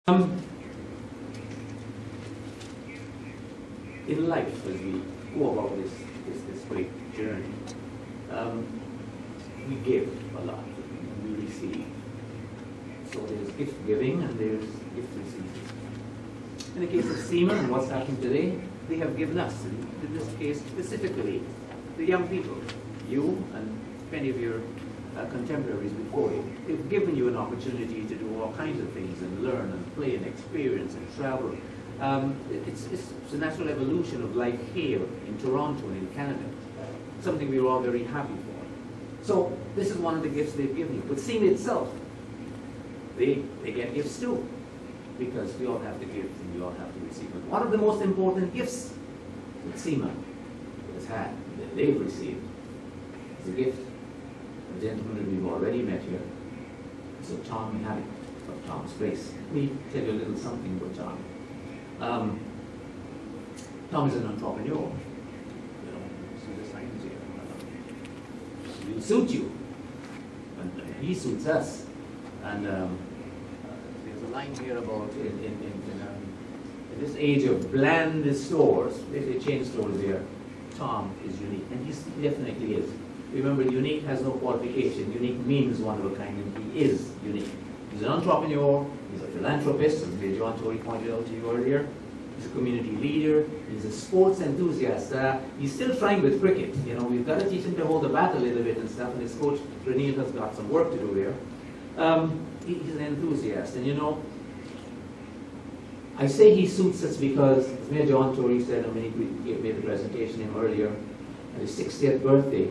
In life, as we go about this great journey, we give a lot and we receive. So there's gift giving and there's gift receiving. In the case of SEMA and what's happening today, they have given us, in this case specifically, the young people, you and many of your contemporaries before you. They've given you an opportunity to do all kinds of things and learn and play and experience and travel. It's a natural evolution of life here in Toronto and in Canada, something we're all very happy for. So this is one of the gifts they've given you. But SEMA itself, they get gifts too, because we all have to give and we all have to receive. But one of the most important gifts that SEMA has had, that they've received, is a gift of a gentleman that we've already met here. So Tom Mihalek of Tom's Place. Let me tell you a little something about Tom. Tom is an entrepreneur. You know, see the signs here. We'll suit you, and he suits us. And there's a line here about in this age of bland stores, they chain stores here. Tom is unique, and he definitely is. Remember, unique has no qualification. Unique means one of a kind, and he is unique. He's an entrepreneur, he's a philanthropist, as Major John Tory pointed out to you earlier. He's a community leader, he's a sports enthusiast. He's still trying with cricket. You know, we've got to teach him to hold the bat a little bit and stuff, and his coach, Renee, has got some work to do here. He's an enthusiast, and you know, I say he suits us because, as Mayor John Tory said when he made the presentation to him earlier, at his 60th birthday,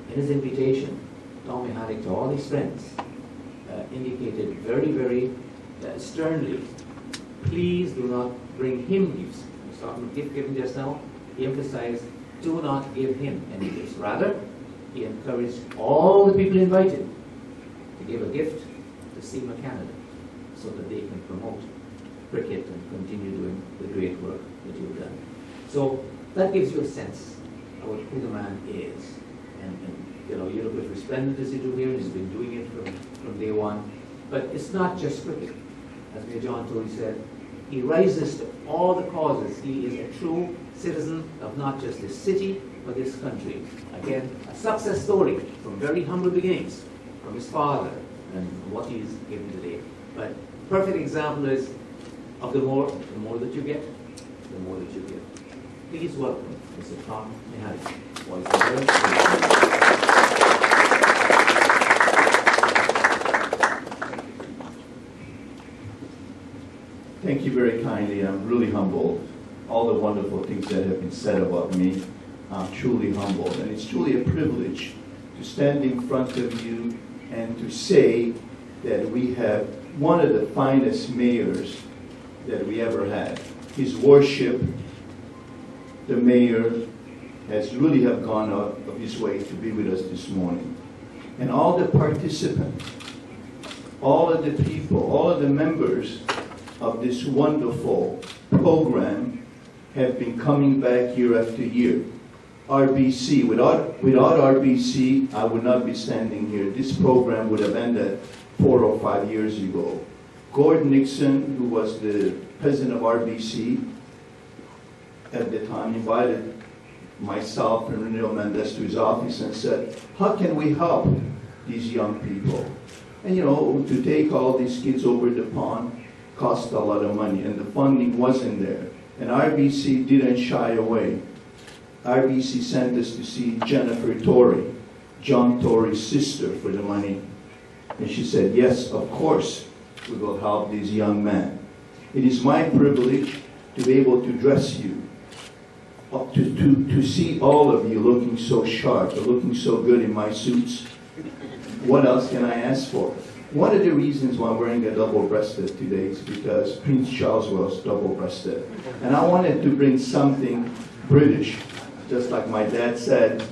in his invitation, Tom Mihalek to all his friends indicated very, very sternly, please do not bring him gifts. He was talking about gift giving just now. He emphasized, do not give him any gifts. Rather, he encouraged all the people invited to give a gift to SEMA Canada so that they can promote cricket and continue doing the great work that you've done. So that gives you a sense about who the man is. And you know, you look as resplendent as you do here, and he's been doing it from day one. But it's not just cricket. As Mayor John Tory said, he rises to all the causes. He is a true citizen of not just this city, but this country. Again, a success story from very humble beginnings, from his father and what he's given today. But perfect example is of the more that you get, the more that you give. Please welcome Mr. Tom Mihalek. Thank you very kindly. I'm really humbled. All the wonderful things that have been said about me, I'm truly humbled. And it's truly a privilege to stand in front of you and to say that we have one of the finest mayors that we ever had. His worship, the mayor, has really have gone out of his way to be with us this morning. And all the participants, all of the people, all of the members of this wonderful program have been coming back year after year. RBC, without RBC, I would not be standing here. This program would have ended 4 or 5 years ago. Gordon Nixon, who was the president of RBC at the time, invited myself and Renee Mendez to his office and said, how can we help these young people? And you know, to take all these kids over the pond cost a lot of money, and the funding wasn't there. And RBC didn't shy away. RBC sent us to see Jennifer Tory, John Tory's sister, for the money. And she said, yes, of course, we will help these young men. It is my privilege to be able to dress you, to see all of you looking so sharp, looking so good in my suits. What else can I ask for? One of the reasons why I'm wearing a double-breasted today is because Prince Charles was double-breasted. And I wanted to bring something British. Just like my dad said,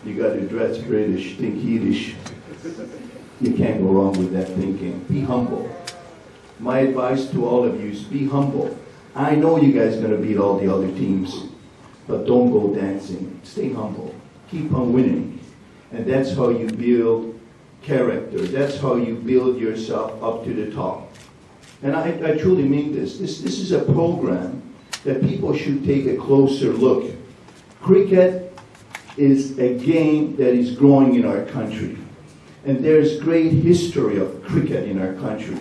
you got to dress British, think Yiddish. You can't go wrong with that thinking. Be humble. My advice to all of you is be humble. I know you guys are going to beat all the other teams, but don't go dancing. Stay humble. Keep on winning. And that's how you build character. That's how you build yourself up to the top. And I truly mean this. This is a program that people should take a closer look. Cricket is a game that is growing in our country. And there's great history of cricket in our country.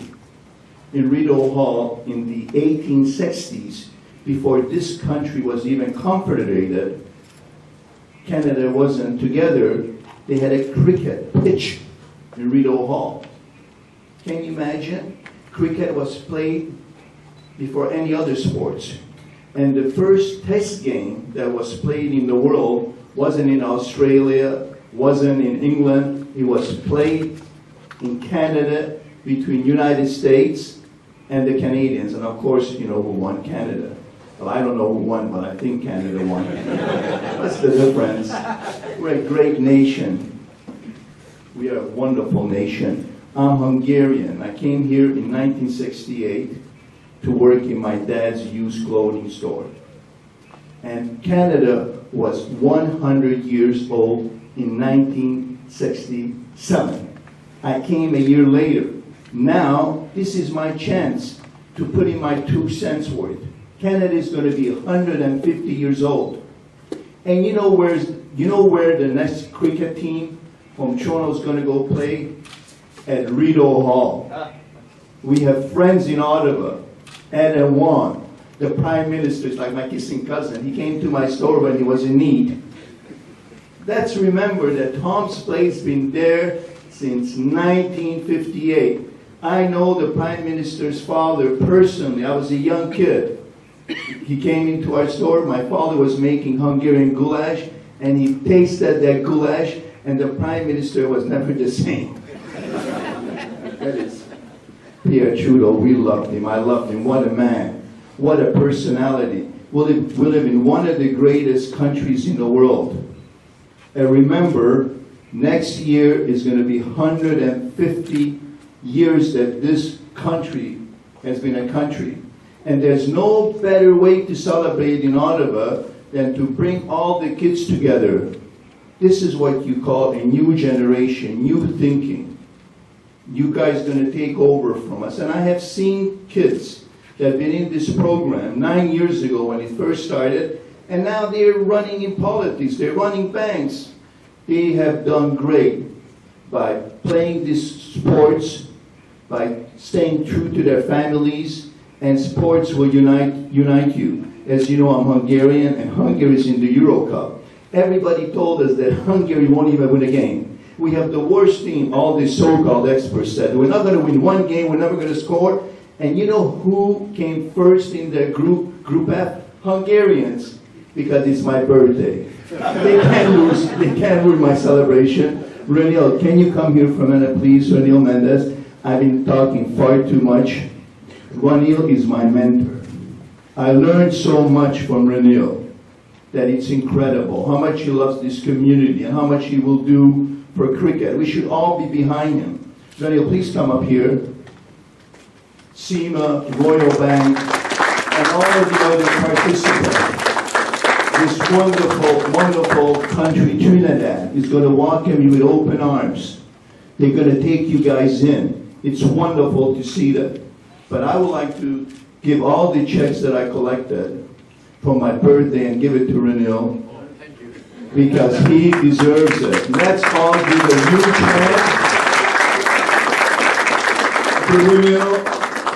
In Rideau Hall in the 1860s, before this country was even confederated, Canada wasn't together, they had a cricket pitch in Rideau Hall. Can you imagine? Cricket was played before any other sports. And the first test game that was played in the world wasn't in Australia, wasn't in England. It was played in Canada between United States and the Canadians. And of course, you know who won Canada. Well, I don't know who won, but I think Canada won. That's the difference. We're a great nation. We are a wonderful nation. I'm Hungarian. I came here in 1968 to work in my dad's used clothing store. And Canada was 100 years old in 1967. I came a year later. Now, this is my chance to put in my 2 cents worth. Canada is going to be 150 years old. And you know where the next cricket team from Toronto is going to go play? At Rideau Hall. We have friends in Ottawa. Adam Wong, the Prime Minister, is like my kissing cousin. He came to my store when he was in need. Let's remember that Tom's Place has been there since 1958. I know the Prime Minister's father personally. I was a young kid. He came into our store. My father was making Hungarian goulash, and he tasted that goulash, and the Prime Minister was never the same. That is Pierre Trudeau. We loved him. I loved him. What a man. What a personality. We live in one of the greatest countries in the world. And remember, next year is going to be 150 years that this country has been a country. And there's no better way to celebrate in Ottawa than to bring all the kids together. This is what you call a new generation, new thinking. You guys are going to take over from us. And I have seen kids that have been in this program 9 years ago when it first started, and now they're running in politics, they're running banks. They have done great by playing these sports, by staying true to their families, and sports will unite you. As you know, I'm Hungarian, and Hungary is in the Euro Cup. Everybody told us that Hungary won't even win a game. We have the worst team, all these so-called experts said. We're not going to win one game, we're never going to score. And you know who came first in their group F? Hungarians, because it's my birthday. They can't ruin my celebration. Renil, can you come here for a minute, please? Renil Mendez. I've been talking far too much. Renil is my mentor. I learned so much from Renil that it's incredible how much he loves this community and how much he will do for cricket. We should all be behind him. Daniel, please come up here. SEMA, Royal Bank, and all of the other participants. This wonderful, wonderful country, Trinidad, is going to welcome you with open arms. They're going to take you guys in. It's wonderful to see that. But I would like to give all the checks that I collected for my birthday and give it to Renil, because he deserves it. Let's all give a huge hand to Renil,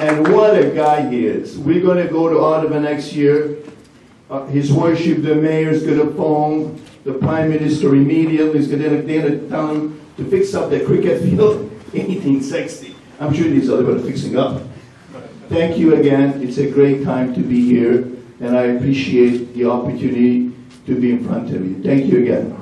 and what a guy he is. We're going to go to Ottawa next year. His Worship, the Mayor, is going to phone the Prime Minister immediately. He's going to tell him to fix up the cricket field in 1860. I'm sure these other are fixing up. Thank you again. It's a great time to be here, and I appreciate the opportunity to be in front of you. Thank you again.